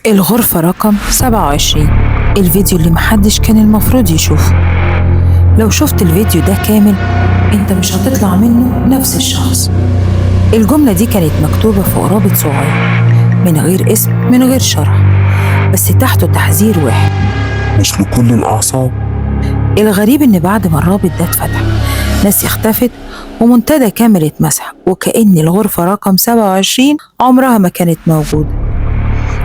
الغرفة رقم 27. الفيديو اللي محدش كان المفروض يشوفه. لو شفت الفيديو ده كامل انت مش هتطلع منه نفس الشخص. الجملة دي كانت مكتوبة في رابط صغير من غير اسم من غير شرح، بس تحته تحذير واحد: مش لكل الأعصاب. الغريب إن بعد ما الرابط ده اتفتح ناس اختفت ومنتدى كامل اتمسح، وكأن الغرفة رقم 27 عمرها ما كانت موجودة.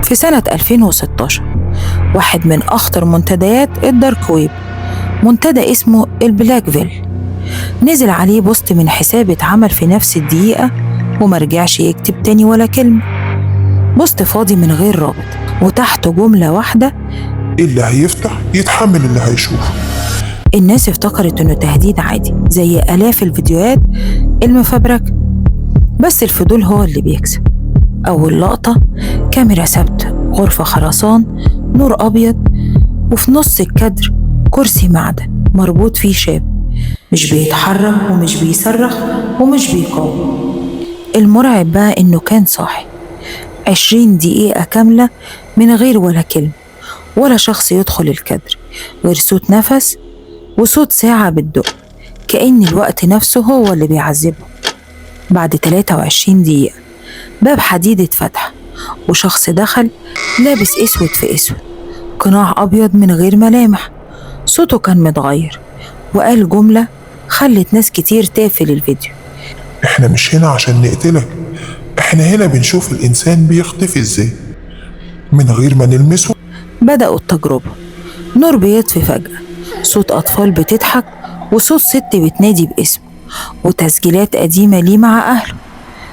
في سنة 2016 واحد من أخطر منتديات الدارك ويب، منتدى اسمه البلاكفيل، نزل عليه بوست من حساب اتعمل في نفس الدقيقة ومرجعش يكتب تاني ولا كلمة. بوست فاضي من غير رابط وتحته جملة واحدة: اللي هيفتح يتحمل اللي هيشوفه. الناس افتكرت انه تهديد عادي زي آلاف الفيديوهات المفبركة، بس الفضول هو اللي بيكسب. أول لقطة كاميرا ثابتة، غرفة خرسان، نور أبيض، وفي نص الكادر كرسي معدن مربوط فيه شاب مش بيتحرك ومش بيصرخ ومش بيقاوم. المرعب بقى إنه كان صاحي 20 دقيقة كاملة من غير ولا كلمة ولا شخص يدخل الكادر، غير صوت نفس وصوت ساعة بتدق، كأن الوقت نفسه هو اللي بيعذبه. بعد 23 دقيقة باب حديد اتفتح وشخص دخل لابس اسود في اسود، قناع أبيض من غير ملامح. صوته كان متغير وقال جملة خلت ناس كتير تقفل الفيديو: احنا مش هنا عشان نقتلك، احنا هنا بنشوف الإنسان بيختفي ازاي من غير ما نلمسه. بدأوا التجربة. نور بيطفي فجأة، صوت أطفال بتضحك وصوت ست بتنادي باسمه وتسجيلات قديمة ليه مع أهله.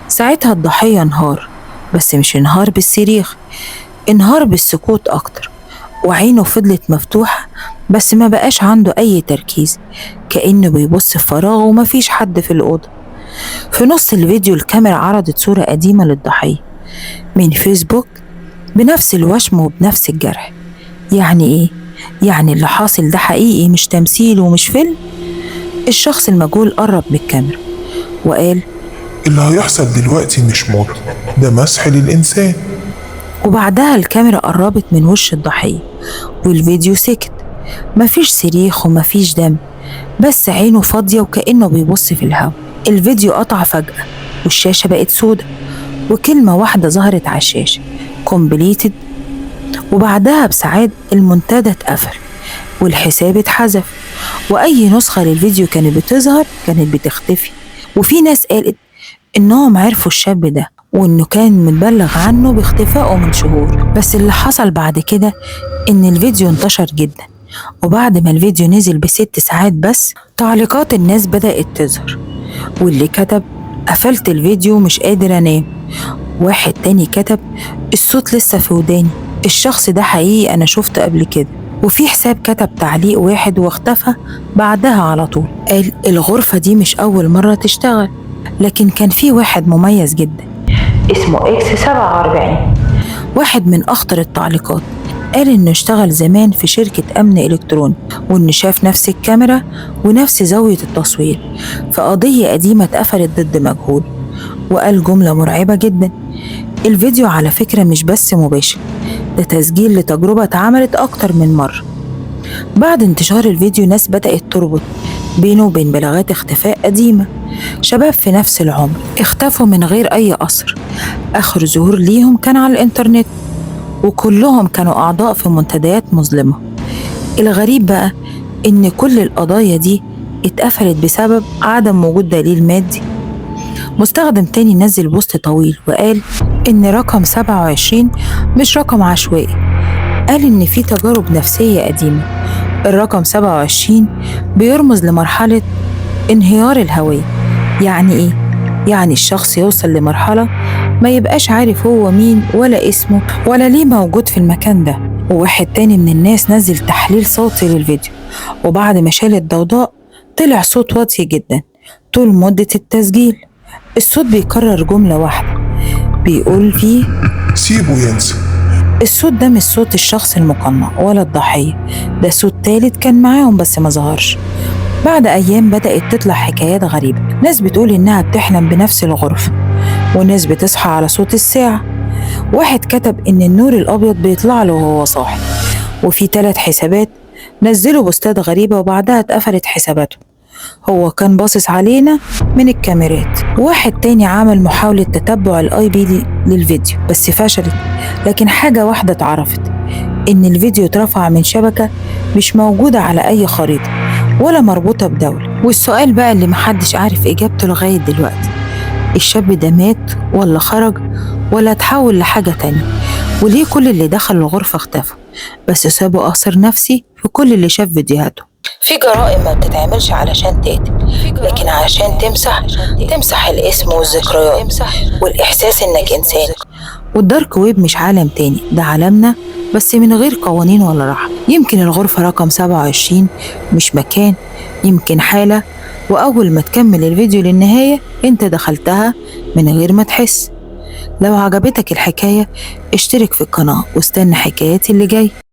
ساعتها الضحية انهار، بس مش انهار بالصريخ، انهار بالسكوت أكتر، وعينه فضلت مفتوحة بس ما بقاش عنده أي تركيز، كأنه بيبص في فراغ ومفيش حد في الأوضة. في نص الفيديو الكاميرا عرضت صورة قديمة للضحية من فيسبوك بنفس الوشم وبنفس الجرح. يعني إيه؟ يعني اللي حاصل ده حقيقي مش تمثيل ومش فيلم؟ الشخص المجهول قرب من الكاميرا وقال: اللي هيحصل دلوقتي مش موت، ده مسح للإنسان. وبعدها الكاميرا قربت من وش الضحية والفيديو سكت، مفيش صريخ ومفيش دم، بس عينه فاضية وكأنه بيبص في الهواء. الفيديو قطع فجأة والشاشة بقت سودة وكلمة واحدة ظهرت على الشاشة: completed. وبعدها بساعات المنتدى اتقفل والحساب اتحذف، وأي نسخة للفيديو كانت بتظهر كانت بتختفي. وفي ناس قالت إنهم عرفوا الشاب ده وإنه كان متبلغ عنه باختفائه من شهور. بس اللي حصل بعد كده إن الفيديو انتشر جدا، وبعد ما الفيديو نزل ب6 ساعات بس تعليقات الناس بدأت تظهر، واللي كتب: قفلت الفيديو مش قادر أنام. واحد تاني كتب: الصوت لسه في وداني، الشخص ده حقيقي أنا شفته قبل كده. وفي حساب كتب تعليق واحد واختفى بعدها على طول، قال: الغرفة دي مش أول مرة تشتغل، لكن كان في واحد مميز جدا اسمه إكس 47. واحد من أخطر التعليقات قال إنه اشتغل زمان في شركة أمن إلكتروني، وإنه شاف نفس الكاميرا ونفس زاوية التصوير في قضية قديمة اتقفلت ضد مجهول. وقال جملة مرعبة جدا: الفيديو على فكرة مش بس مباشر، ده تسجيل لتجربة اتعملت أكتر من مرة. بعد انتشار الفيديو ناس بدأت تربط بينه وبين بلاغات اختفاء قديمة. شباب في نفس العمر اختفوا من غير أي أثر، آخر ظهور ليهم كان على الإنترنت، وكلهم كانوا أعضاء في منتديات مظلمة. الغريب بقى إن كل القضايا دي اتقفلت بسبب عدم وجود دليل مادي. مستخدم تاني نزل بوست طويل وقال إن رقم 27 مش رقم عشوائي، قال إن في تجارب نفسية قديمة. الرقم 27 بيرمز لمرحلة انهيار الهوية. يعني إيه؟ يعني الشخص يوصل لمرحلة ما يبقاش عارف هو مين ولا اسمه ولا ليه موجود في المكان ده. وواحد تاني من الناس نزل تحليل صوتي للفيديو، وبعد ما شال الضوضاء طلع صوت واطي جدا طول مدة التسجيل. الصوت بيكرر جملة واحدة بيقول فيه: سيبه ينسى. الصوت ده مش صوت الشخص المقنع ولا الضحية، ده صوت تالت كان معاهم بس ما ظهرش. بعد أيام بدأت تطلع حكايات غريبة، ناس بتقول إنها بتحلم بنفس الغرفة، وناس بتصحى على صوت الساعة، واحد كتب إن النور الأبيض بيطلع له وهو صاحي، وفي 3 حسابات نزلوا بوستات غريبة وبعدها اتقفلت حساباته. هو كان باصص علينا من الكاميرات. واحد تاني عمل محاولة تتبع الIP للفيديو بس فشلت، لكن حاجة واحدة اتعرفت، إن الفيديو اترفع من شبكة مش موجودة على أي خريطة ولا مربوطة بدولة. والسؤال بقى اللي محدش عارف إجابته لغاية دلوقتي، الشاب ده مات ولا خرج ولا اتحول لحاجة تانية؟ وليه كل اللي دخلوا الغرفة اختفوا بس سابوا أثر نفسي في كل اللي شاف فيديوهاته؟ في جرائم ما بتتعملش علشان تقتل، لكن علشان تمسح الاسم والذكريات والإحساس إنك إنسان. والدارك ويب مش عالم تاني، ده عالمنا بس من غير قوانين ولا رحمة. يمكن الغرفة رقم 27 مش مكان، يمكن حالة، وأول ما تكمل الفيديو للنهاية انت دخلتها من غير ما تحس. لو عجبتك الحكاية اشترك في القناة واستنى حكاياتي اللي جاي.